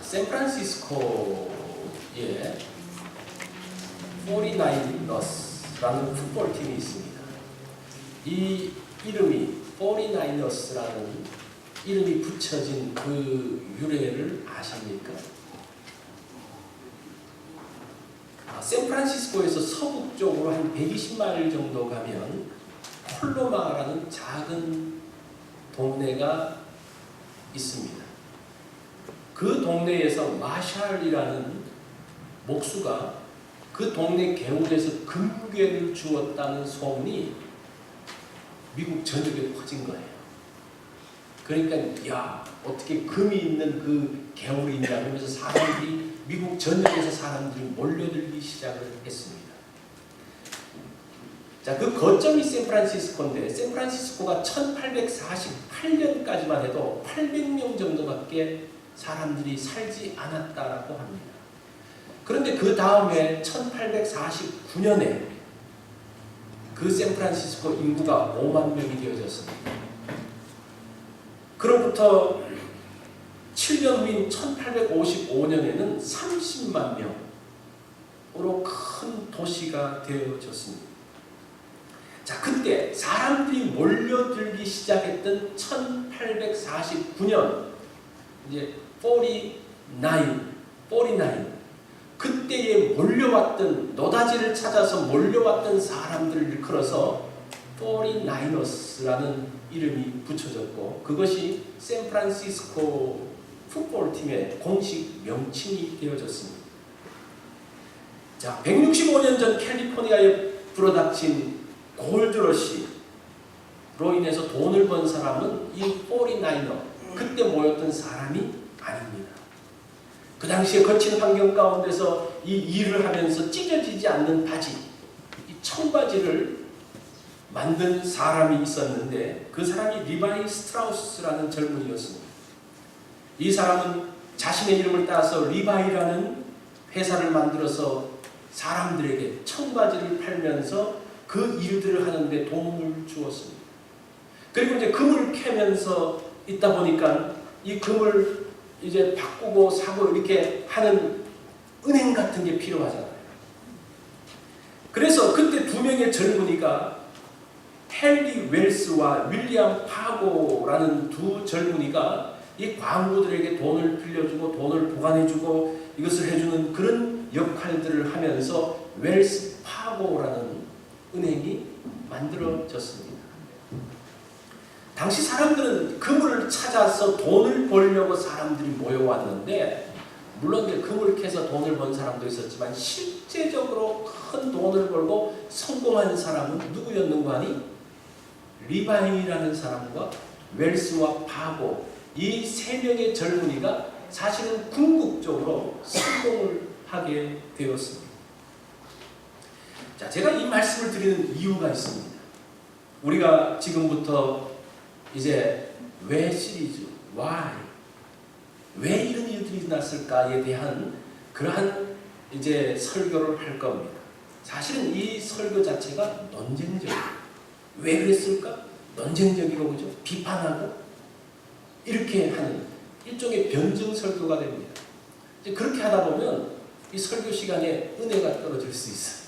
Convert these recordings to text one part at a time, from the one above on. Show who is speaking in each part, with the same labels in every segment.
Speaker 1: 샌프란시스코에 49ers라는 풋볼팀이 있습니다. 이 이름이 49ers라는 이름이 붙여진 그 유래를 아십니까? 샌프란시스코에서 서북쪽으로 한 120마일 정도 가면 콜로마라는 작은 동네가 있습니다. 그 동네에서 마샬이라는 목수가 그 동네 개울에서 금괴를 주었다는 소문이 미국 전역에 퍼진 거예요. 그러니까 야, 어떻게 금이 있는 그 개울이 있냐 하면서 사람들이 미국 전역에서 사람들이 몰려들기 시작을 했습니다. 자, 그 거점이 샌프란시스코인데 샌프란시스코가 1848년까지만 해도 800명 정도밖에 사람들이 살지 않았다라고 합니다. 그런데 그 다음에 1849년에 그 샌프란시스코 인구가 5만 명이 되어졌습니다. 그로부터 7년 후인 1855년에는 30만 명으로 큰 도시가 되어졌습니다. 자, 그때 사람들이 몰려들기 시작했던 1849년 이제 49 그때에 몰려왔던 노다지를 찾아서 몰려왔던 사람들을 일컬어서 49ers라는 이름이 붙여졌고 그것이 샌프란시스코 풋볼팀의 공식 명칭이 되어졌습니다. 자, 165년 전 캘리포니아에 불어닥친 골드러시로 인해서 돈을 번 사람은 이 49er 그때 모였던 사람이 아닙니다. 그 당시에 거친 환경 가운데서 이 일을 하면서 찢어지지 않는 바지, 이 청바지를 만든 사람이 있었는데 그 사람이 리바이 스트라우스라는 젊은이였습니다. 이 사람은 자신의 이름을 따서 리바이라는 회사를 만들어서 사람들에게 청바지를 팔면서 그 일들을 하는데 도움을 주었습니다. 그리고 이제 금을 캐면서 있다 보니까 이 금을 이제 바꾸고 사고 이렇게 하는 은행 같은 게 필요하잖아요. 그래서 그때 두 명의 젊은이가 헨리 웰스와 윌리엄 파고라는 두 젊은이가 이 광부들에게 돈을 빌려주고 돈을 보관해주고 이것을 해주는 그런 역할들을 하면서 웰스 파고라는 은행이 만들어졌습니다. 당시 사람들은 금을 찾아서 돈을 벌려고 사람들이 모여왔는데 물론 이제 금을 캐서 돈을 번 사람도 있었지만 실제적으로 큰 돈을 벌고 성공한 사람은 누구였는가 하니 리바이라는 사람과 웰스와 파고 이 세 명의 젊은이가 사실은 궁극적으로 성공을 하게 되었습니다. 자, 제가 이 말씀을 드리는 이유가 있습니다. 우리가 지금부터 이제 왜 시리즈, why, 왜 이런 일들이 났을까에 대한 그러한 이제 설교를 할 겁니다. 사실은 이 설교 자체가 논쟁적이에요. 왜 그랬을까? 논쟁적이고 그죠? 비판하고 이렇게 하는 일종의 변증 설교가 됩니다. 이제 그렇게 하다 보면 이 설교 시간에 은혜가 떨어질 수 있어요.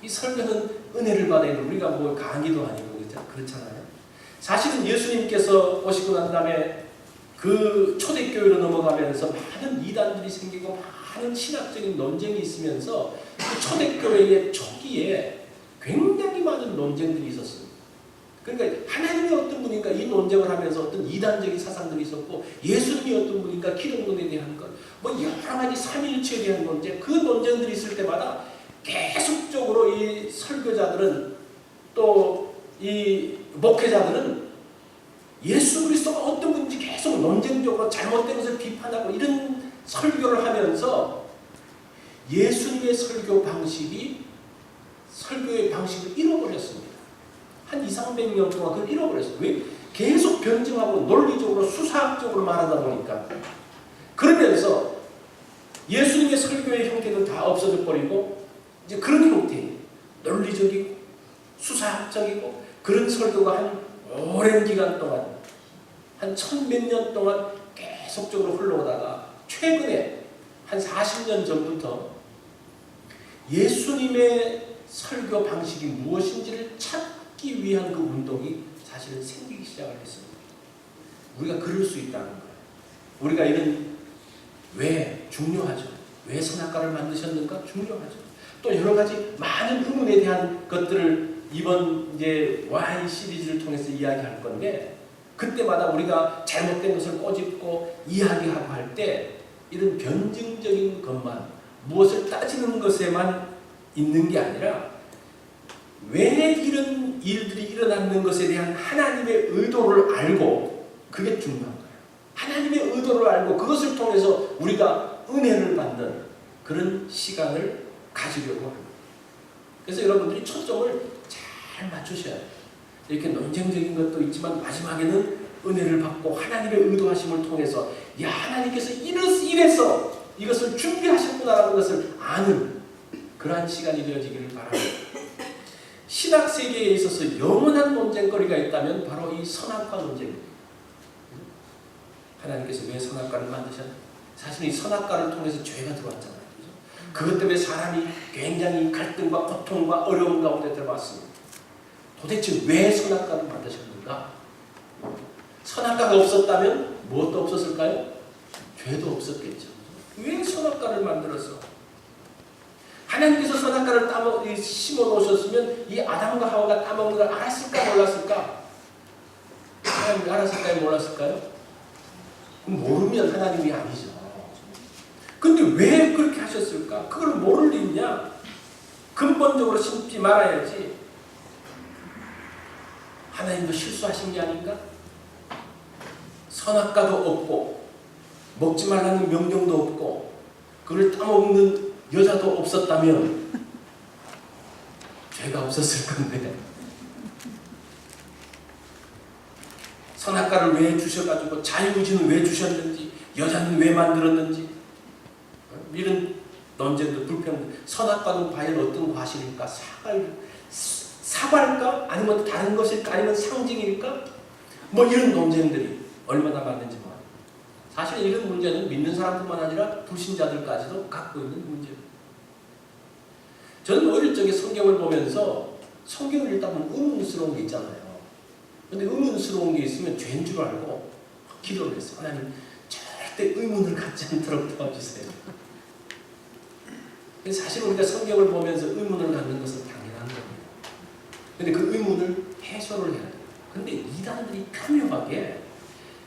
Speaker 1: 이 설교는 은혜를 받아야 돼. 우리가 뭐 강의도 아니고 그렇잖아요. 사실은 예수님께서 오시고 난 다음에 그 초대교회로 넘어가면서 많은 이단들이 생기고 많은 신학적인 논쟁이 있으면서 그 초대교회의 초기에 굉장히 많은 논쟁들이 있었습니다. 그러니까 하나님이 어떤 분인가 이 논쟁을 하면서 어떤 이단적인 사상들이 있었고 예수님이 어떤 분인가 기독론에 대한 것, 뭐 여러 가지 삼위일체에 대한 논쟁, 그 논쟁들이 있을 때마다 계속적으로 이 설교자들은 또 이 목회자들은 예수 그리스도가 어떤 분인지 계속 논쟁적으로 잘못된 것을 비판하고 이런 설교를 하면서 예수님의 설교 방식이 설교의 방식을 잃어버렸습니다. 한 200~300년 동안 그걸 잃어버렸어요. 왜? 계속 변증하고 논리적으로 수사학적으로 말하다 보니까. 그러면서 예수님의 설교의 형태는 다 없어져 버리고 이제 그런 형태예요. 논리적이고 수사학적이고 그런 설교가 한 오랜 기간 동안 한 1000몇 년 동안 계속적으로 흘러오다가 최근에 한 40년 전부터 예수님의 설교 방식이 무엇인지를 찾기 위한 그 운동이 사실은 생기기 시작을 했습니다. 우리가 그럴 수 있다는 거예요. 우리가 이런 왜 중요하죠. 왜 선악과를 만드셨는가 중요하죠. 또 여러 가지 많은 의문에 대한 것들을 이번 이제 Y 시리즈를 통해서 이야기할 건데, 그때마다 우리가 잘못된 것을 꼬집고 이야기하고 할 때 이런 변증적인 것만, 무엇을 따지는 것에만 있는 게 아니라 왜 이런 일들이 일어나는 것에 대한 하나님의 의도를 알고, 그게 중요한 거예요. 하나님의 의도를 알고 그것을 통해서 우리가 은혜를 받는 그런 시간을 가지려고 합니다. 그래서 여러분들이 초점을 잘 맞추셔야 돼요. 이렇게 논쟁적인 것도 있지만 마지막에는 은혜를 받고 하나님의 의도하심을 통해서 야, 하나님께서 이래서 이것을 준비하셨구나라는 것을 아는 그러한 시간이 되어지기를 바랍니다. 신학 세계에 있어서 영원한 논쟁거리가 있다면 바로 이 선악과 논쟁입니다. 하나님께서 왜 선악과를 만드셨나? 사실 이 선악과를 통해서 죄가 들어왔잖아요. 그것 때문에 사람이 굉장히 갈등과 고통과 어려움 가운데 들어왔습니다. 도대체 왜 선악과를 만드셨는가? 선악과가 없었다면 무엇도 없었을까요? 죄도 없었겠죠. 왜 선악과를 만들었어? 하나님께서 선악과를 심어 놓으셨으면 이 아담과 하와가 따먹는 걸 알았을까 몰랐을까? 하나님이 알았을까요 몰랐을까요? 모르면 하나님이 아니죠. 근데 왜 그렇게 하셨을까? 그걸 모를 리 있냐? 근본적으로 심지 말아야지. 하나님도 실수하신 게 아닌가? 선악과도 없고 먹지 말라는 명령도 없고 그걸 따먹는 여자도 없었다면 죄가 없었을 건데, 선악과를 왜 주셔가지고 자유의지는 왜 주셨는지, 여자는 왜 만들었는지, 이런 논쟁도 불평. 선악과는 과연 어떤 과실일까? 사과일까? 아니면 다른 것일까? 아니면 상징일까? 뭐 이런 논쟁들이 얼마나 많은지 몰라요. 사실 이런 문제는 믿는 사람뿐만 아니라 불신자들까지도 갖고 있는 문제입니다. 저는 어릴 적에 성경을 보면서 성경을 읽다 보면 의문스러운 게 있잖아요. 근데 의문스러운 게 있으면 죄인 줄 알고 기도를 했어요. 하나님 절대 의문을 갖지 않도록 도와주세요. 사실 우리가 성경을 보면서 의문을 갖는 것은 당연한 겁니다. 근데 그 의문을 해소를 해야 돼요. 근데 이단들이 교묘하게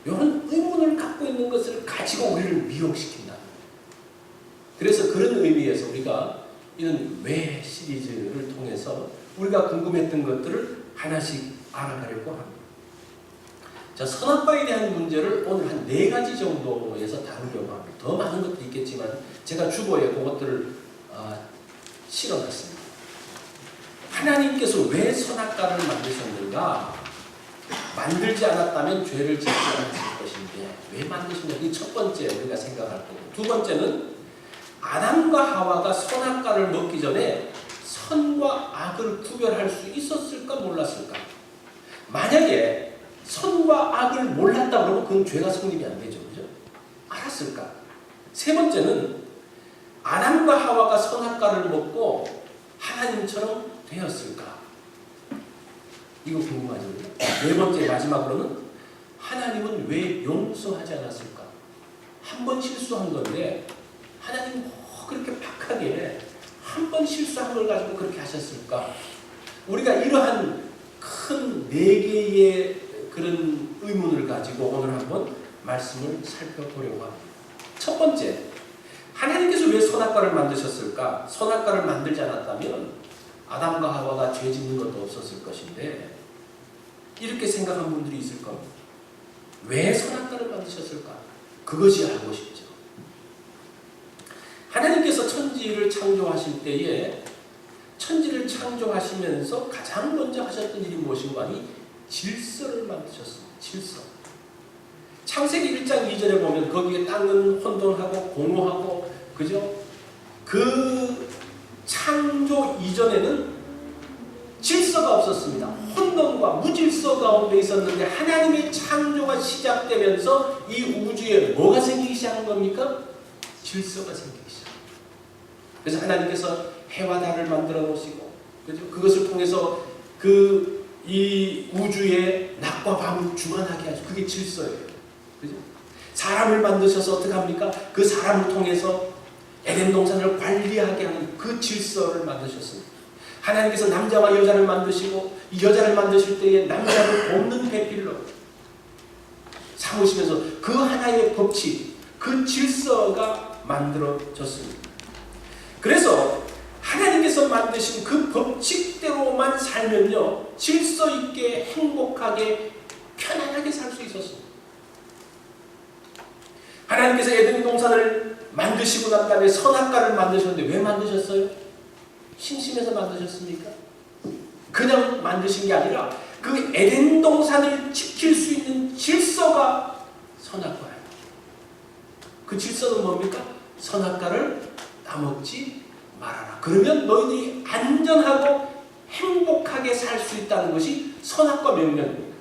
Speaker 1: 이런 의문을 갖고 있는 것을 가지고 우리를 미혹시킨다. 그래서 그런 의미에서 우리가 이런 왜 시리즈를 통해서 우리가 궁금했던 것들을 하나씩 알아가려고 합니다. 자, 선악과에 대한 문제를 오늘 한 4가지 정도에서 다루려고 합니다. 더 많은 것도 있겠지만 제가 주보에 그것들을 실어놨습니다. 하나님께서 왜 선악과를 만드셨는가? 만들지 않았다면 죄를 짓지 않았을 것인데 왜 만드셨냐? 이 첫 번째 우리가 생각할 거고, 두 번째는 아담과 하와가 선악과를 먹기 전에 선과 악을 구별할 수 있었을까 몰랐을까? 만약에 선과 악을 몰랐다 그러면 그건 죄가 성립이 안 되죠. 그죠? 알았을까? 세 번째는 아담과 하와가 선악과를 먹고 하나님처럼 되었을까? 이거 궁금하죠. 네 번째 마지막으로는 하나님은 왜 용서하지 않았을까? 한 번 실수한 건데 하나님 뭐 그렇게 박하게 한 번 실수한 걸 가지고 그렇게 하셨을까? 우리가 이러한 큰 4개의 그런 의문을 가지고 오늘 한번 말씀을 살펴보려고 합니다. 첫 번째, 하나님께서 왜 선악과를 만드셨을까? 선악과를 만들지 않았다면 아담과 하와가 죄 짓는 것도 없었을 것인데, 이렇게 생각한 분들이 있을 겁니다. 왜 선악과를 만드셨을까? 그것이 알고 싶죠. 하나님께서 천지를 창조하실 때에 천지를 창조하시면서 가장 먼저 하셨던 일이 무엇인가 하니 질서를 만드셨습니다. 질서. 창세기 1장 2절에 보면 거기에 땅은 혼돈하고 공허하고, 그죠? 그 창조 이전에는 질서가 없었습니다. 혼돈과 무질서 가운데 있었는데 하나님의 창조가 시작되면서 이 우주에 뭐가 생기기 시작한 겁니까? 질서가 생기기 시작. 그래서 하나님께서 해와 달을 만들어 놓으시고, 그죠? 그것을 통해서 이 우주의 낮과 밤을 주관하게 하죠. 그게 질서예요. 그죠? 사람을 만드셔서 어떻게 합니까? 그 사람을 통해서 에덴 동산을 관리하게 하는 그 질서를 만드셨습니다. 하나님께서 남자와 여자를 만드시고, 이 여자를 만드실 때에 남자를 돕는 배필로 삼으시면서 그 하나의 법칙, 그 질서가 만들어졌습니다. 그래서 하나님께서 만드신 그 법칙대로만 살면요, 질서 있게 행복하게 편안하게 살 수 있었습니다. 하나님께서 에덴 동산을 만드시고 난 다음에 선악과를 만드셨는데 왜 만드셨어요? 심심해서 만드셨습니까? 그냥 만드신 게 아니라 그 에덴 동산을 지킬 수 있는 질서가 선악과예요. 그 질서는 뭡니까? 선악과를 따먹지 말아라. 그러면 너희들이 안전하고 행복하게 살 수 있다는 것이 선악과 명령입니다.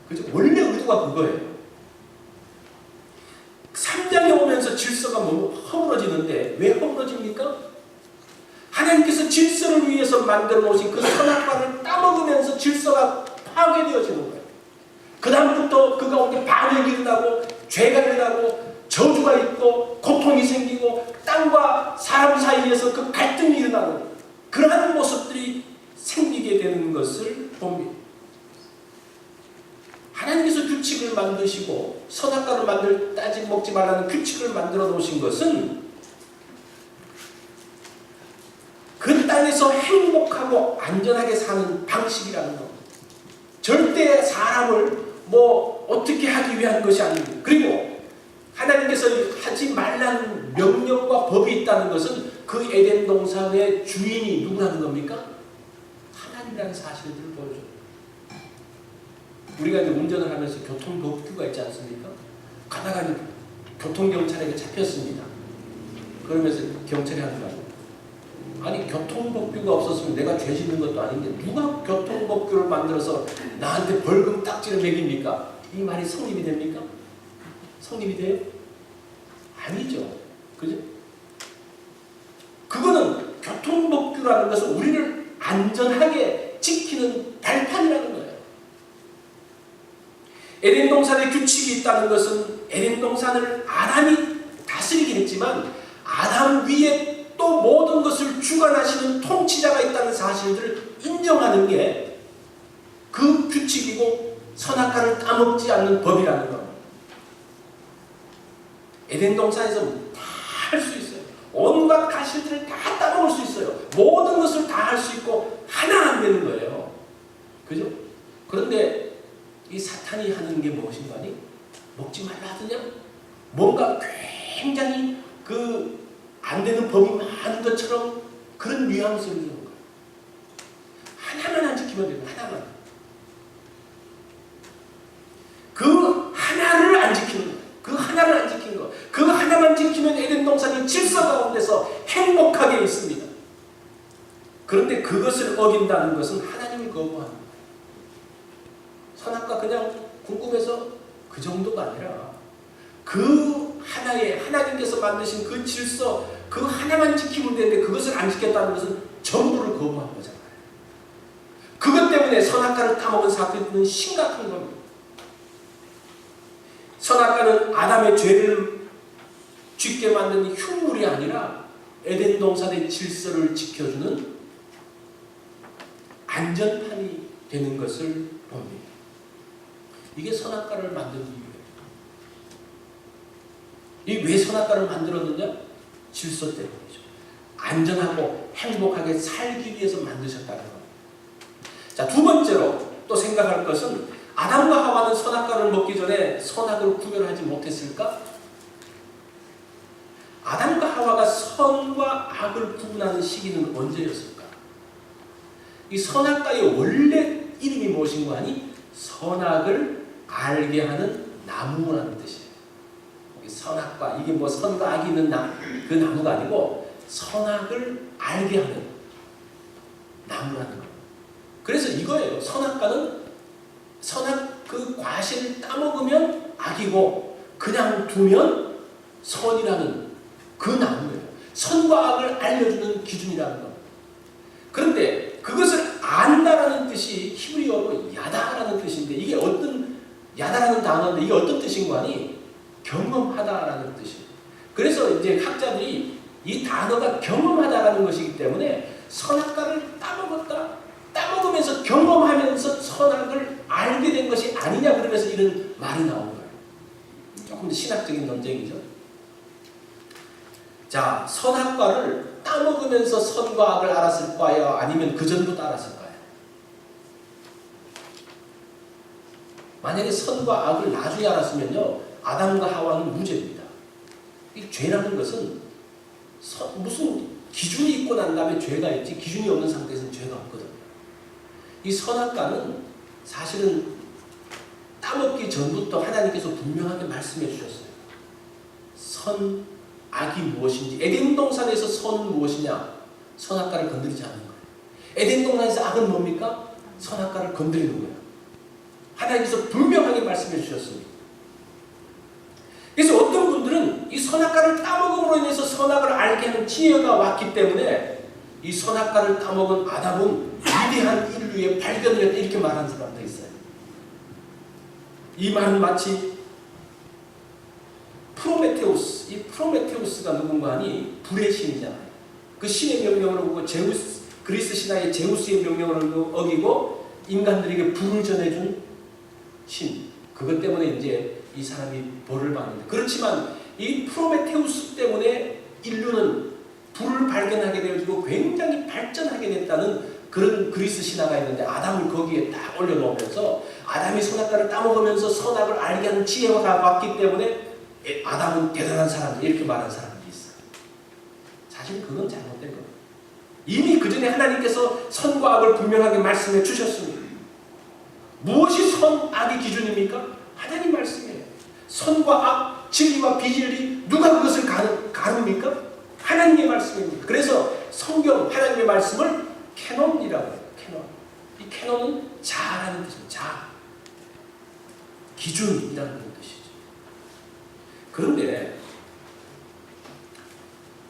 Speaker 1: 그죠? 원래 의도가 그거예요. 3장에 오면서 질서가 너무 허물어지는데 왜 허물어집니까? 하나님께서 질서를 위해서 만들어 놓으신 그 선악과를 따먹으면서 질서가 파괴되어지는 거예요. 그 다음부터 그 가운데 반역이 일어나고 죄가 일어나고 저주가 있고 고통이 생기고 땅과 사람 사이에서 그 갈등이 일어나는 그러한 모습들이 생기게 되는 것을 봅니다. 하나님께서 규칙을 만드시고 선악과를 따지 먹지 말라는 규칙을 만들어 놓으신 것은 그 땅에서 행복하고 안전하게 사는 방식이라는 겁니다. 절대 사람을 어떻게 하기 위한 것이 아닙니다. 그리고 하나님께서 하지 말라는 명령과 법이 있다는 것은 그 에덴 동산의 주인이 누구라는 겁니까? 하나님이라는 사실들을 보여줘요. 우리가 이제 운전을 하면서 교통법규가 있지 않습니까? 가다가 교통경찰에게 잡혔습니다. 그러면서 경찰이 하는 거예요. 아니 교통법규가 없었으면 내가 죄 짓는 것도 아닌데 누가 교통법규를 만들어서 나한테 벌금 딱지를 매깁니까? 이 말이 성립이 됩니까? 성립이 돼요? 아니죠. 그죠? 그거는 교통법규라는 것은 우리를 안전하게 지키는 발판이라는 거예요. 에덴 동산의 규칙이 있다는 것은 에덴 동산을 아담이 다스리긴 했지만 아담 위에 또 모든 것을 주관하시는 통치자가 있다는 사실들을 인정하는 게 그 규칙이고 선악과를 따먹지 않는 법이라는 겁니다. 에덴 동산에서 다 할 수 있어요. 온갖 가시들을 다 따먹을 수 있어요. 모든 것을 다 할 수 있고 하나 안 되는 거예요. 그죠? 그런데 이 사탄이 하는 게 무엇인가 하니? 먹지 말라 하더냐? 뭔가 굉장히 안 되는 법이 많은 것처럼 그런 뉘앙스를 주는 거예요. 하나만 안 지키면 돼요. 하나만. 그 하나를 안 지키는 거예요. 그 하나를 안 지키는 거예요. 그 하나만 지키면 에덴 동산이 질서 가운데서 행복하게 있습니다. 그런데 그것을 어긴다는 것은 하나님을 거부하는 거예요. 선악과 그냥 궁금해서 그 정도가 아니라 그 하나의 하나님께서 만드신 그 질서 그 하나만 지키면 되는데 그것을 안 지켰다는 것은 전부를 거부한 거잖아요. 그것 때문에 선악과를 따먹은 사건은 심각한 겁니다. 선악과는 아담의 죄를 짓게 만든 흉물이 아니라 에덴 동산의 질서를 지켜주는 안전판이 되는 것을 봅니다. 이게 선악과를 만든 이유예요. 이 왜 선악과를 만들었느냐? 질서 때문이죠. 안전하고 행복하게 살기 위해서 만드셨다는 겁니다. 자, 두 번째로 또 생각할 것은 아담과 하와는 선악과를 먹기 전에 선악을 구별하지 못했을까? 아담과 하와가 선과 악을 구분하는 시기는 언제였을까? 이 선악과의 원래 이름이 무엇인가 하니 선악을 알게 하는 나무라는 뜻이에요. 선악과 이게 선과 악이 있는 그 나무가 아니고 선악을 알게 하는 나무라는 거예요. 그래서 이거예요. 선악과는 선악 그 과실을 따먹으면 악이고 그냥 두면 선이라는 그 나무예요. 선과 악을 알려주는 기준이라는 것. 그런데 그것을 안다라는 뜻이 히브리어로 야다라는 뜻인데, 이게 어떤, 야다라는 단어인데 이게 어떤 뜻인가 하니 경험하다라는 뜻이에요. 그래서 이제 학자들이 이 단어가 경험하다라는 것이기 때문에 선악과를 따먹으면서 경험하면서 선악을 알게 된 것이 아니냐, 그러면서 이런 말이 나온 거예요. 조금 더 신학적인 논쟁이죠. 자, 선악과를 따먹으면서 선과 악을 알았을까요? 아니면 그 전부터 알았을까요? 만약에 선과 악을 나중에 알았으면요, 아담과 하와는 무죄입니다. 이 죄라는 것은 무슨 기준이 있고 난 다음에 죄가 있지, 기준이 없는 상태에서는 죄가 없거든요. 이 선악과는 사실은 따먹기 전부터 하나님께서 분명하게 말씀해 주셨어요. 선, 악이 무엇인지. 에덴 동산에서 선은 무엇이냐? 선악과를 건드리지 않는 거예요. 에덴 동산에서 악은 뭡니까? 선악과를 건드리는 거예요. 하나님께서 분명하게 말씀해 주셨습니다. 그래서 어떤 분들은 이 선악과를 따먹음으로 인해서 선악을 알게 하는 지혜가 왔기 때문에 이 선악과를 따먹은 아담은 위대한 인류의 발견을 했다, 이렇게 말하는 사람도 있어요. 이 말은 마치 프로메테우스, 이 프로메테우스가 누군가 하니 불의 신이잖아요. 그 신의 명령을 어기고 제우스, 그리스 신화의 제우스의 명령을 어기고 인간들에게 불을 전해준 신. 그것 때문에 이제 이 사람이 벌을 받는다. 그렇지만 이 프로메테우스 때문에 인류는 불을 발견하게 되어지고 굉장히 발전하게 됐다는 그런 그리스 신화가 있는데, 아담을 거기에 딱 올려놓으면서 아담이 선악과를 따먹으면서 선악을 알게 하는 지혜가 왔기 때문에 아담은 대단한 사람이다, 이렇게 말하는 사람들이 있어요. 사실 그건 잘못된 겁니다. 이미 그 전에 하나님께서 선과 악을 분명하게 말씀해 주셨습니다. 무엇이 선, 악의 기준입니까? 하나님 말씀이에요. 선과 악, 진리와 비진리, 누가 그것을 가릅니까? 하나님의 말씀입니다. 그래서 성경, 하나님의 말씀을 캐논이라고 해요. 캐논. 이 캐논은 자라는 뜻입니다. 자. 기준이라는 뜻이죠. 그런데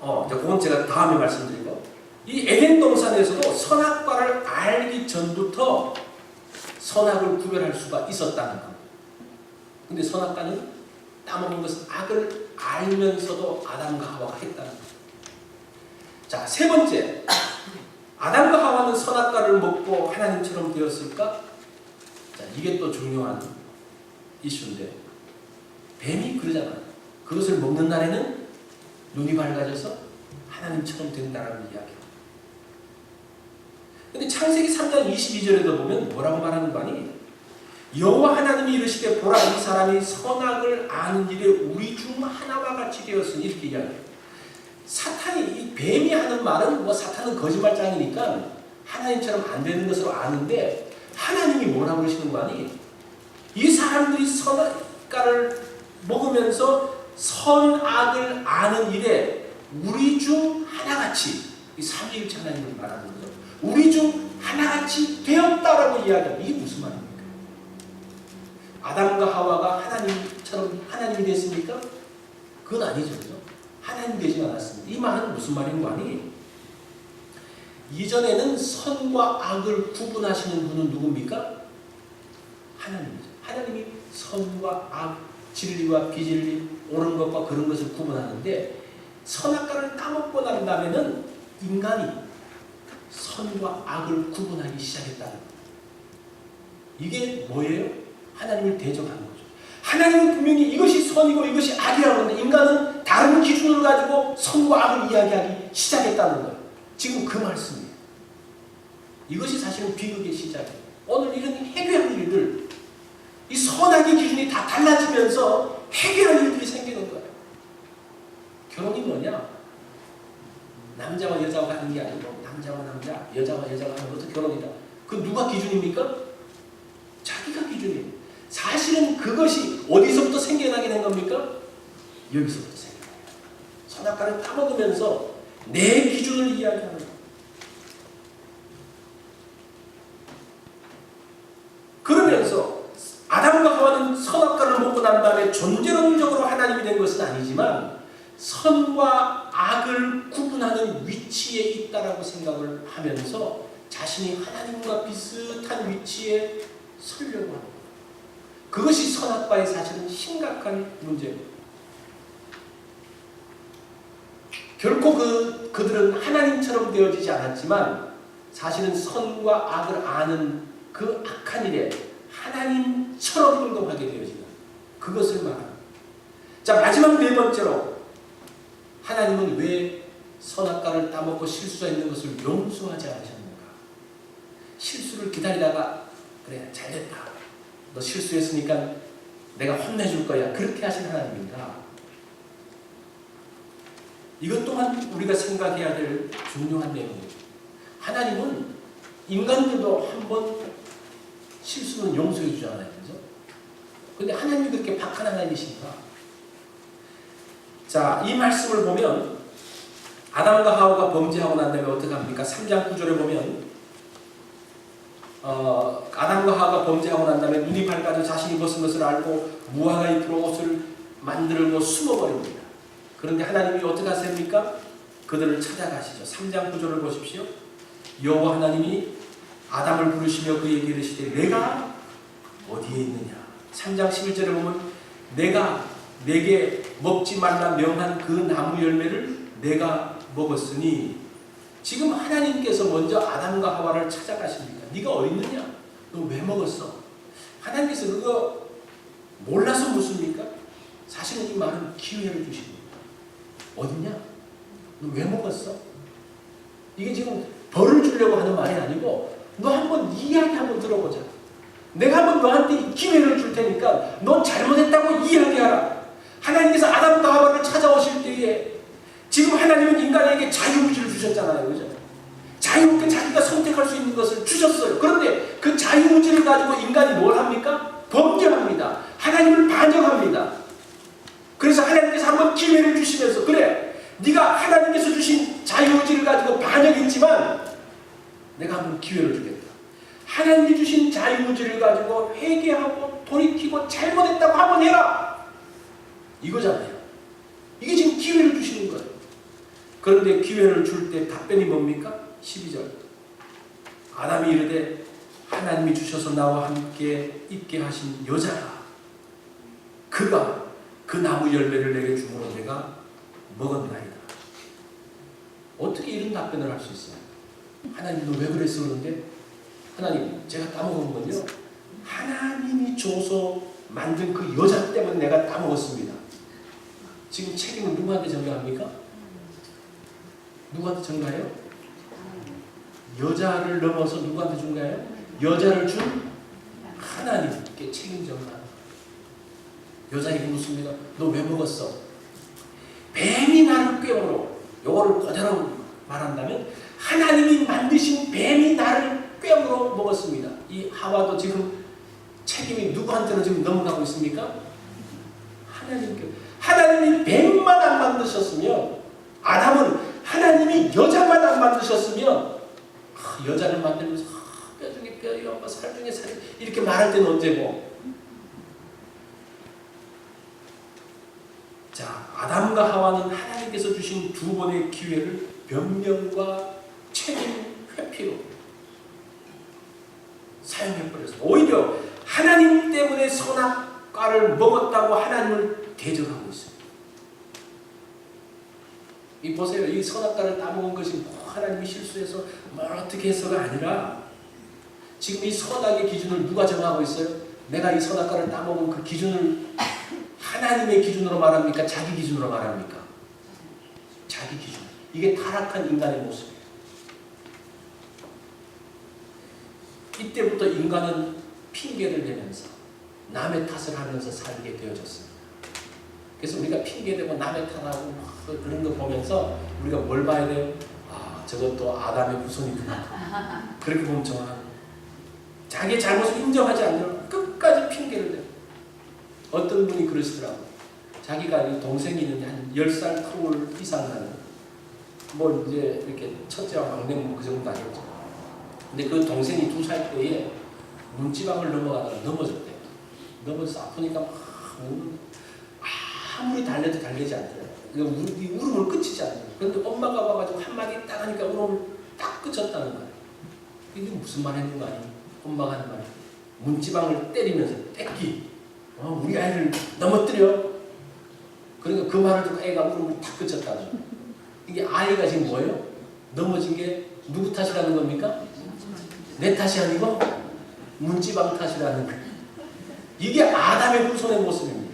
Speaker 1: 그건 제가 다음에 말씀드리고, 이 에덴 동산에서도 선악과를 알기 전부터 선악을 구별할 수가 있었다는 겁니다. 근데 선악과는 따먹은 것은 악을 알면서도 아담과 하와가 했다는 거죠. 자, 세 번째, 아담과 하와는 선악과를 먹고 하나님처럼 되었을까? 자, 이게 또 중요한 이슈인데, 뱀이 그러잖아요. 그것을 먹는 날에는 눈이 밝아져서 하나님처럼 된다라는 이야기입니다. 근데 창세기 3장 22절에도 보면 뭐라고 말하는 거 아니? 여호와 하나님이 이르시되 보라, 이 사람이 선악을 아는 일에 우리 중 하나와 같이 되었으니, 이렇게 이야기해요. 사탄이, 이 뱀이 하는 말은 사탄은 거짓말장이니까 하나님처럼 안 되는 것으로 아는데, 하나님이 뭐라고 그러시는 거 아니? 이 사람들이 선악과를 먹으면서 선악을 아는 일에 우리 중 하나같이, 이 삼위일체 하나님을 말하는 거죠. 우리 중 하나같이 되었다라고 이야기합니다. 이게 무슨 말입니까? 아담과 하와가 하나님처럼 하나님이 됐습니까? 그건 아니죠. 하나님 되지 않았습니다. 이 말은 무슨 말인 거 아니? 이전에는 선과 악을 구분하시는 분은 누굽니까? 하나님이죠. 하나님이 선과 악, 진리와 비진리, 옳은 것과 그런 것을 구분하는데, 선악과를 따먹고 난 다음에는 인간이 선과 악을 구분하기 시작했다는 거예요. 이게 뭐예요? 하나님을 대적하는 거죠. 하나님은 분명히 이것이 선이고 이것이 악이라고 하는데, 인간은 다른 기준을 가지고 선과 악을 이야기하기 시작했다는 거예요. 지금 그 말씀이에요. 이것이 사실은 비극의 시작이에요. 오늘 이런 해괴한 일들, 이 선악의 기준이 다 달라지면서 해괴한 일들이 생기는 거예요. 결혼이 뭐냐? 남자와 여자가 하는 게 아니고 남자와 남자, 여자와 여자가 하는 것도 결혼이다. 그 누가 기준입니까? 자기가 기준이에요. 사실은 그것이 어디서부터 생겨나게 된 겁니까? 여기서부터 생겨나게 된 거예요. 선악과를 따먹으면서 내 기준을 이야기하는 거예요. 그러면서 아담과 하와는 선악과를 먹고 난 다음에 존재론적으로 하나님이 된 것은 아니지만, 선과 악을 구분하는 위치에 있다라고 생각을 하면서 자신이 하나님과 비슷한 위치에 서려고 합니다. 그것이 선악과의 사실은 심각한 문제입니다. 결코 그들은 하나님처럼 되어지지 않았지만 사실은 선과 악을 아는 그 악한 일에 하나님처럼 행동하게 되어지는 그것을 말합니다. 자, 마지막 네 번째로 하나님은 왜 선악과를 따먹고 실수가 있는 것을 용서하지 않으셨는가? 실수를 기다리다가 그래 잘됐다. 너 실수했으니까 내가 혼내줄 거야. 그렇게 하신 하나님인가? 이것 또한 우리가 생각해야 될 중요한 내용입니다. 하나님은 인간들도 한번 실수는 용서해 주잖아요. 그죠? 근데 하나님이 그렇게 박한 하나님이신가? 자, 이 말씀을 보면 아담과 하와가 범죄하고 난 다음에 어떻게 합니까? 3장 9절에 보면 아담과 하와가 범죄하고 난 다음에 눈이 밝아져 자신이 벗은 것을 알고 무화과 잎으로 옷을 만들고 숨어버립니다. 그런데 하나님이 어떻게 하십니까? 그들을 찾아가시죠. 3장 9절을 보십시오. 여호와 하나님이 아담을 부르시며 그에게 이르시되 내가 어디에 있느냐. 3장 11절에 보면 내가 내게 먹지 말라 명한 그 나무 열매를 내가 먹었으니, 지금 하나님께서 먼저 아담과 하와를 찾아가십니다. 네가 어디 있느냐? 너 왜 먹었어? 하나님께서 그거 몰라서 묻습니까? 사실은 이 말은 기회를 주십니다. 어디냐? 너 왜 먹었어? 이게 지금 벌을 주려고 하는 말이 아니고 너 한번 이야기 한번 들어보자. 내가 한번 너한테 기회를 줄 테니까 너 잘못했다고 이야기하라. 하나님께서 아담과 하와를 찾아오실 때에 지금 하나님은 인간에게 자유의지를 주셨잖아요. 그죠? 자유롭게 자기가 선택할 수 있는 것을 주셨어요. 그런데 그 자유의지를 가지고 인간이 뭘 합니까? 범죄합니다. 하나님을 반역합니다. 그래서 하나님께서 한번 기회를 주시면서 그래, 네가 하나님께서 주신 자유의지를 가지고 반역했지만 내가 한번 기회를 주겠다. 하나님이 주신 자유의지를 가지고 회개하고 돌이키고 잘못했다고 한번 해라. 이거잖아요. 이게 지금 기회를 주시는 거예요. 그런데 기회를 줄 때 답변이 뭡니까? 12절. 아담이 이르되 하나님이 주셔서 나와 함께 있게 하신 여자라. 그가 그 나무 열매를 내게 주므로 내가 먹었나이다. 어떻게 이런 답변을 할 수 있어요? 하나님 너 왜 그랬어? 그런데 하나님 제가 따먹은 건요, 하나님이 줘서 만든 그 여자 때문에 내가 따먹었습니다. 지금 책임을 누구한테 전가합니까? 누구한테 전가해요? 여자를 넘어서 누구한테 전가해요? 여자를 준 하나님께 책임 전가합니다. 여자에게 묻습니다. 너 왜 먹었어? 뱀이 나를 꾀므로, 요거를 그대로 말한다면 하나님이 만드신 뱀이 나를 꾀므로 먹었습니다. 이 하와도 지금 책임이 누구한테는 지금 넘어가고 있습니까? 하나님께. 하나님이 뱀만 안 만드셨으면, 아담은 하나님이 여자만 안 만드셨으면, 여자를 만들면서 뼈 중에 뼈요, 살 중에 살이 이렇게 말할 때는 언제고? 자, 아담과 하와는 하나님께서 주신 두 번의 기회를 변명과 책임 회피로 사용해버렸습니다. 오히려 하나님 때문에 선악과를 먹었다고 하나님을 대적하고 있습니다. 이 보세요. 이 선악과를 따먹은 것이 뭐 하나님이 실수해서 뭘 어떻게 해서가 아니라 지금 이 선악의 기준을 누가 정하고 있어요? 내가 이 선악과를 따먹은 그 기준을 하나님의 기준으로 말합니까? 자기 기준으로 말합니까? 자기 기준. 이게 타락한 인간의 모습이에요. 이때부터 인간은 핑계를 대면서 남의 탓을 하면서 살게 되어졌습니다. 그래서 우리가 핑계대고 남의 탓하고 그런 거 보면서 우리가 뭘 봐야 돼요? 아, 저것도 아담의 후손이구나. 그렇게 보면 정확한. 자기의 잘못을 인정하지 않으면 끝까지 핑계를 대요. 어떤 분이 그러시더라고요. 자기가 동생이 있는데 한 10살 터울 이상 나는, 뭐 이제 이렇게 첫째와 막내 그 정도 아니었죠. 근데 그 동생이 2살 때에 문지방을 넘어가다가 넘어졌대요. 넘어져서 아프니까 막 아무리 달래도 달래지 않더라고요. 울음을 그치지 않아요. 그런데 엄마가 와가지고 한마디 딱 하니까 울음을 딱 그쳤다는 거예요. 이게 무슨 말 했는 거 아니에요? 엄마가 하는 말. 문지방을 때리면서 떼기. 우리 아이를 넘어뜨려. 그러니까 그 말을 듣고 애가 울음을 딱 그쳤다는 거예요. 이게 아이가 지금 뭐예요? 넘어진 게 누구 탓이라는 겁니까? 내 탓이 아니고 문지방 탓이라는 거예요. 이게 아담의 후손의 모습입니다.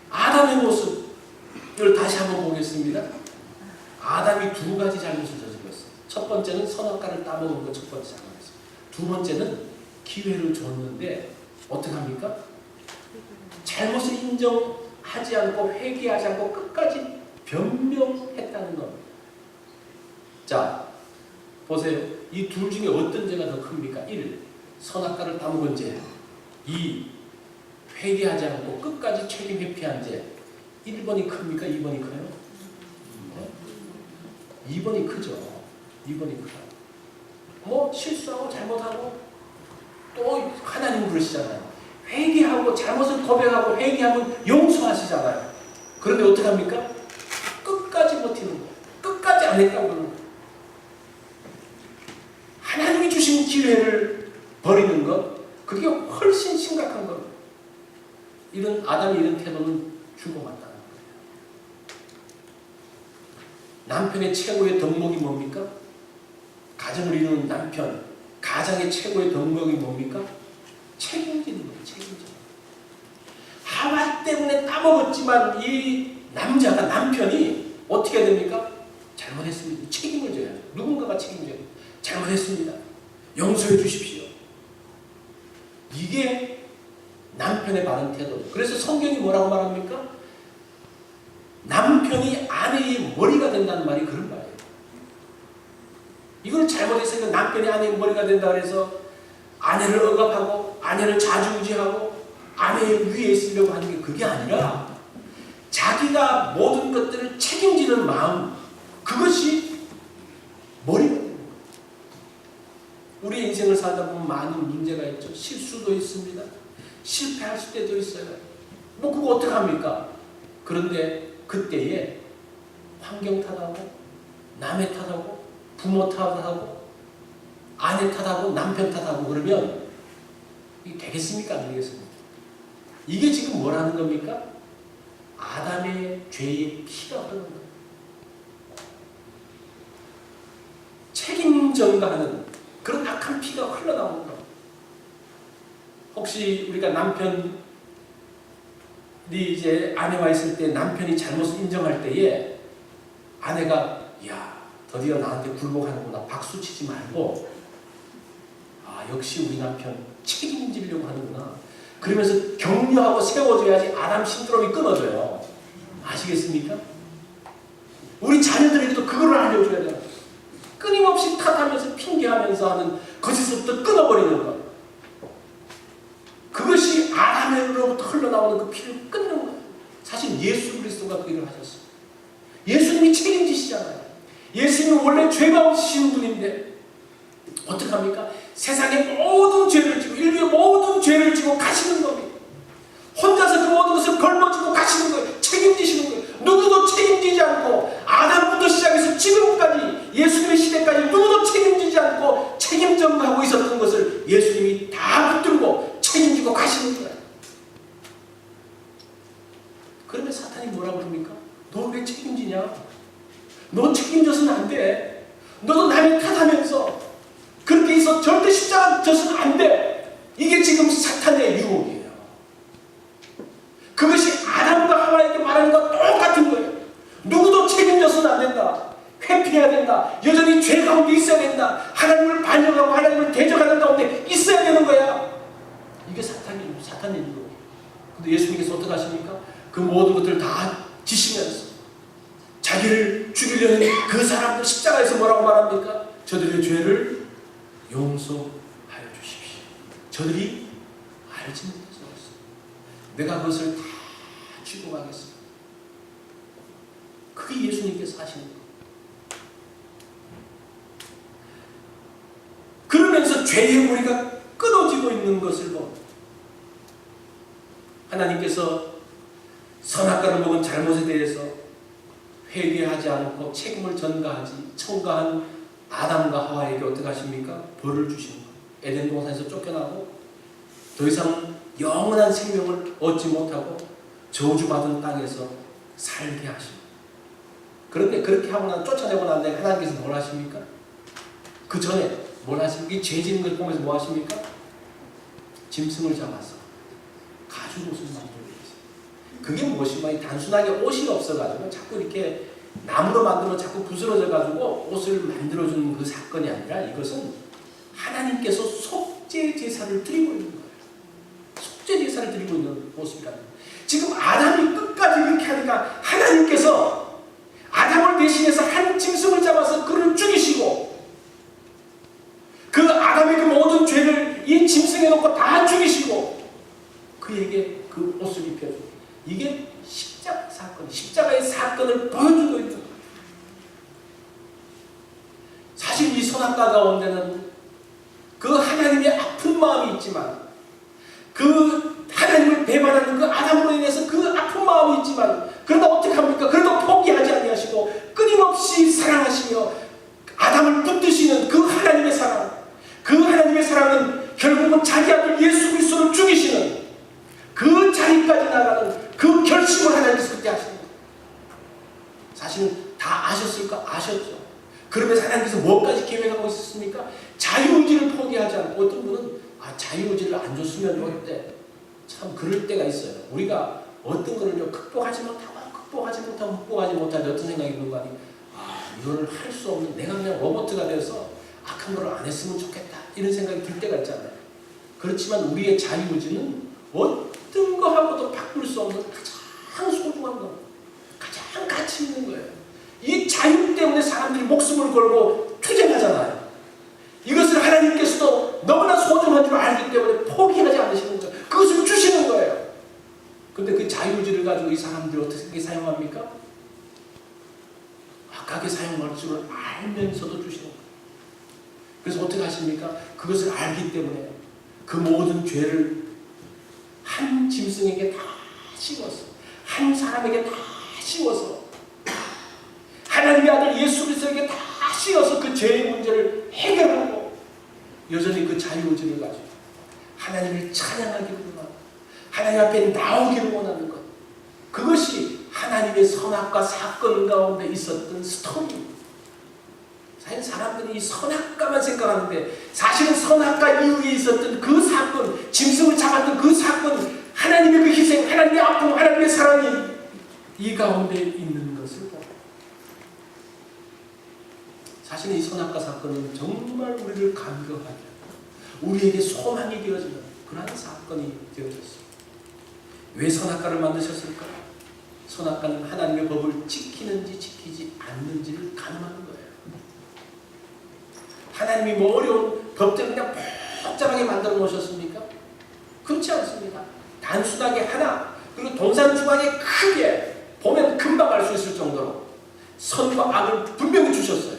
Speaker 1: 아담의 모습을 다시 한번 보겠습니다. 아담이 두 가지 잘못을 저질렀어요. 첫 번째는 선악과를 따먹은 것 첫 번째 잘못이었어요. 두 번째는 기회를 줬는데 어떻게 합니까? 잘못을 인정하지 않고 회개하지 않고 끝까지 변명했다는 겁니다. 자, 보세요. 이 둘 중에 어떤 죄가 더 큽니까? 1. 선악과를 따먹은 죄. 2. 회개하지 않고 끝까지 책임 회피한 죄. 1번이 큽니까? 2번이 커요? 2번이 크죠. 2번이 크죠. 실수하고 잘못하고 또 하나님 부르시잖아요. 회개하고 잘못을 고백하고 회개하면 용서하시잖아요. 그런데 어떻게 합니까? 끝까지 버티는 거예요. 끝까지 안 했다고 그러는 거예요. 하나님이 주신 기회를 버리는 것, 그게 훨씬 심각한 겁니다. 아담의 이런 태도는 죽어갔다는 거예요. 남편의 최고의 덕목이 뭡니까? 가정을 이루는 남편, 가장의 최고의 덕목이 뭡니까? 책임지는 거예요. 책임지는 거예요. 하와 때문에 따먹었지만 이 남편이 어떻게 됩니까? 잘못했습니다. 책임을 져야죠. 누군가가 책임져야 돼요. 잘못했습니다. 용서해 주십시오. 이게 남편의 바른 태도. 그래서 성경이 뭐라고 말합니까? 남편이 아내의 머리가 된다는 말이 그런 말이에요. 이걸 잘못했으니까 남편이 아내의 머리가 된다 그래서 아내를 억압하고 아내를 좌지우지하고 아내의 위에 있으려고 하는 게 그게 아니라 자기가 모든 것들을 책임지는 마음, 그것이 머리가 되는 거예요. 우리 인생을 살다 보면 많은 문제가 있죠. 실수도 있습니다. 실패할 때도 있어요. 그거 어떡합니까? 그런데 그때에 환경 탓하고 남의 탓하고 부모 탓하고 아내 탓하고 남편 탓하고 그러면 이게 되겠습니까? 안 되겠습니까? 이게 지금 뭐라는 겁니까? 아담의 죄의 피가 흐르는 거예요. 책임 전가하는 그런 악한 피가 흘러나오는 겁니다. 혹시 우리가 남편이 이제 아내와 있을 때 남편이 잘못을 인정할 때에 아내가 드디어 나한테 굴복하는구나 박수 치지 말고 역시 우리 남편 책임지려고 하는구나 그러면서 격려하고 세워줘야지 아담 신드롬이 끊어져요. 아시겠습니까? 우리 자녀들에게도 그거를 알려줘야 돼요. 끊임없이 탓하면서 핑계하면서 하는 것에서부터 끊어버리는 것. 그것이 아담으로부터 흘러나오는 그 피를 끊는 거예요. 사실 예수 그리스도가 그 일을 하셨어요. 예수님이 책임지시잖아요. 예수님은 원래 죄가 없으신 분인데 어떻게 합니까? 세상의 모든 죄를 지고 인류의 모든 죄를 지고 가시는 겁니다. 혼자서 그 모든 것을 걸머지고 가시는 거예요. 책임지시는 거예요. 누구도 책임지지 않고 아담부터 시작해서 지금까지 예수님의 시대까지 누구도 책임지지 않고 책임 전가하고 있었던 것을 예수님이 다 붙들고 책임지고 가시는 거예요. 그러면 사탄이 뭐라고 그럽니까? 너 왜 책임지냐? 너 책임져서는 안 돼. 너도 남의 탓하면서 그렇게 해서 절대 십자가 져서는 안 돼. 이게 지금 사탄의 유혹이에요. 그것이 아담과 하와에게 말하는 것 똑같은 거예요. 누구도 책임져서는 안 된다. 회피해야 된다. 여전히 죄 가운데 있어야 된다. 하나님을 반역하고 하나님을 대적하는 가운데 있어야 되는 거야. 이게 사탄의 유혹이에요. 근데 예수님께서 어떻게 하십니까? 그 모든 것들을 다 지시면서 자기를 죽이려는 그 사람들 십자가에서 뭐라고 말합니까? 저들의 죄를 용서하여 주십시오. 저들이 알지 못해서 내가 그것을 다 쥐고 가겠습니다. 그게 예수님께서 하시는 거예요. 그러면서 죄의 무리가 끊어지고 있는 것을 보고 하나님께서 선악과를 먹은 잘못에 대해서 회개하지 않고 책임을 전가한 아담과 하와에게 어떻게 하십니까? 벌을 주시는 거예요. 에덴 동산에서 쫓겨나고 더 이상 영원한 생명을 얻지 못하고 저주받은 땅에서 살게 하십니다. 그런데 그렇게 하고 나서 쫓아내고 난 다음에 하나님께서 뭘 하십니까? 그 전에 뭘 하십니까? 이 죄 짓는 걸 보면서 뭐 하십니까? 짐승을 잡아서 가죽옷을 만들고 있어요. 그게 무엇인가? 단순하게 옷이 없어가지고 자꾸 이렇게 나무로 만들면 자꾸 부스러져가지고 옷을 만들어주는 그 사건이 아니라 이것은 하나님께서 속죄 제사를 드리고 있는 거예요. 속죄 제사를 드리고 있는 모습이라는 거예요. 지금 아담이 끝까지 이렇게 하니까 하나님께서 아담을 대신해서 한 짐승을 잡아서 그를 죽이시고 그 아담의 그 모든 죄를 이 짐승에 놓고 다 죽이시고 그에게 그 옷을 입혀주고 이게 십자가 사건, 십자가의 사건을 보여주고 있는 거예요. 사실 이 선악과 가운데는 그 하나님의 아픈 마음이 있지만 그 하나님을 배반하는 그 아담으로 인해서 그 아픈 마음이 있지만 그러다 어떻게 합니까? 그래도 포기하지 아니하시고 끊임없이 사랑하시며 아담을 붙드시는 그 하나님의 사랑, 그 하나님의 사랑은 결국은 자기 아들 예수 그리스도를 죽이시는 그 자리까지 나가는 그 결심을 하나님께서 그때 하시는 거예요. 사실은 다 아셨을까? 아셨죠. 그러면서 하나님께서 뭐까지 계획하고 있었습니까? 자유의지를 포기하지 않고 어떤 분은 자유의지를 안 줬으면 좋을때 참 그럴 때가 있어요. 우리가 어떤 거를 좀 극복하지 못하고 어떤 생각이 드는 거 아니에요? 이거를 할 수 없는 내가 그냥 로봇가 돼서 악한 거를 안 했으면 좋겠다 이런 생각이 들 때가 있잖아요. 그렇지만 우리의 자유의지는 어떤 거하고도 바꿀 수 없는 가장 소중한 거, 가장 가치 있는 거예요. 이 자유 때문에 사람들이 목숨을 걸고 투쟁하잖아요. 이것을 하나님께서도 너무나 소중한 줄 알기 때문에 포기하지 않으시는 거예요. 그것을 주시는 거예요. 그런데 그 자유의지를 가지고 이 사람들이 어떻게 사용합니까? 악하게 사용할 줄을 알면서도 주시는 거예요. 그래서 어떻게 하십니까? 그것을 알기 때문에 그 모든 죄를 한 짐승에게 다 씌워서 한 사람에게 다 씌워서 하나님의 아들 예수 그리스도에게 다 씌워서 그 죄의 문제를 해결하고 여전히 그 자유의지를 가지고 하나님을 찬양하기를 원하고 하나님 앞에 나오기를 원하는 것, 그것이 하나님의 선악과 사건 가운데 있었던 스토리입니다. 사실 사람들이 이 선악과만 생각하는데 사실은 선악과 이후에 있었던 그 사건, 짐승을 잡았던 그 사건, 하나님의 그 희생, 하나님의 아픔, 하나님의 사랑이 이 가운데 있는 것을 봅니다. 사실 이 선악과 사건은 정말 우리를 감격하게 우리에게 소망이 되어지는 그런 사건이 되어졌습니다. 왜 선악과를 만드셨을까? 선악과는 하나님의 법을 지키는지 지키지 않는지를 가늠하는 거예요. 하나님이 뭐 어려운 법들을 그냥 복잡하게 만들어 놓으셨습니까? 그렇지 않습니다. 단순하게 하나, 그리고 동산중앙에 크게 보면 금방 알 수 있을 정도로 선과 악을 분명히 주셨어요.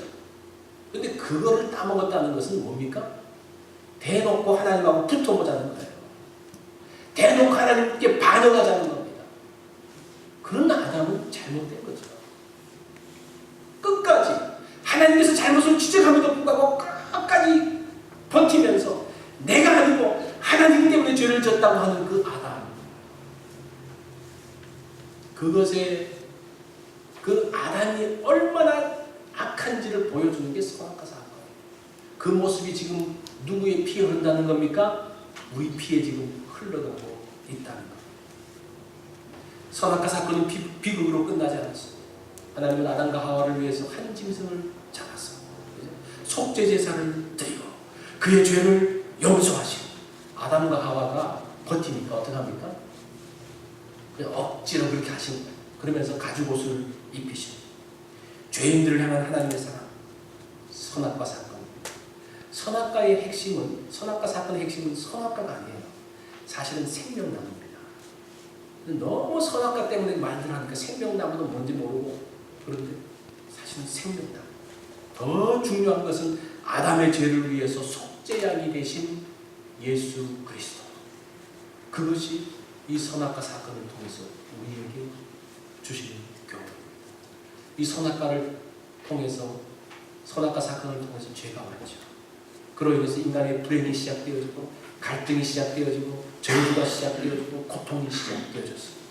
Speaker 1: 그런데 그거를 따먹었다는 것은 뭡니까? 대놓고 하나님하고 붙어보자는 거예요. 대놓고 하나님께 반응하자는 겁니다. 그런 아담은 잘못된 거죠. 끝까지 하나님께서 잘못을 지적함에도 불구하고 끝까지 버티면서 내가 아니고 하나님 때문에 죄를 졌다고 하는 그 아담, 그것에 그 아담이 얼마나 악한지를 보여주는 게 선악과 사건. 그 모습이 지금 누구의 피에 흐른다는 겁니까? 우리 피에 지금 흘러가고 있다는 겁니다. 선악과 사건은 비극으로 끝나지 않았습니다. 하나님은 아담과 하와를 위해서 한 짐승을 잡았어. 속죄 제사를 드리고 그의 죄를 용서하시고 아담과 하와가 버티니까 어떻게 합니까? 억지로 그렇게 하시는 거예요. 그러면서 가죽옷을 입히시고 죄인들을 향한 하나님의 사랑, 선악과 사건. 선악과의 핵심은, 선악과 사건의 핵심은 선악과가 아니에요. 사실은 생명나무입니다. 너무 선악과 때문에 말들 하니까 생명나무도 뭔지 모르고 그런데 사실은 생명나무. 더 중요한 것은 아담의 죄를 위해서 속죄양이 되신 예수 그리스도. 그것이 이 선악과 사건을 통해서 우리에게 주시는 교훈. 이 선악과를 통해서, 선악과 사건을 통해서 죄가 왔죠. 그로 인해서 인간의 불행이 시작되어지고, 갈등이 시작되어지고, 저주가 시작되어지고, 고통이 시작되어졌습니다.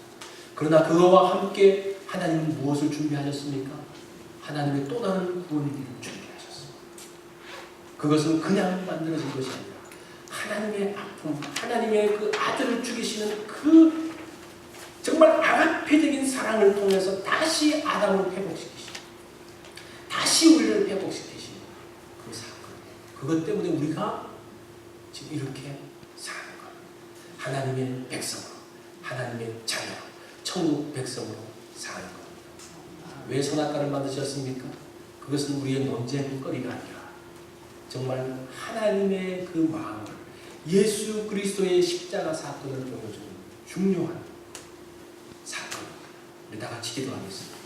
Speaker 1: 그러나 그거와 함께 하나님은 무엇을 준비하셨습니까? 하나님의 또 다른 구원의 길을 준비하셨습니다. 그것은 그냥 만들어진 것이 아니라 하나님의 아픔, 하나님의 그 아들을 죽이시는 그 정말 아가페적인 사랑을 통해서 다시 아담을 회복시키시고 다시 우리를 회복시키시는 그 사건. 그것 때문에 우리가 지금 이렇게 사는 것. 하나님의 백성으로, 하나님의 자녀, 천국 백성으로 사는 겁니다. 왜 선악과를 만드셨습니까? 그것은 우리의 논쟁거리가 아니라 정말 하나님의 그 마음을, 예수 그리스도의 십자가 사건을 보여주는 중요한 사건. 우리 다 같이 기도하겠습니다.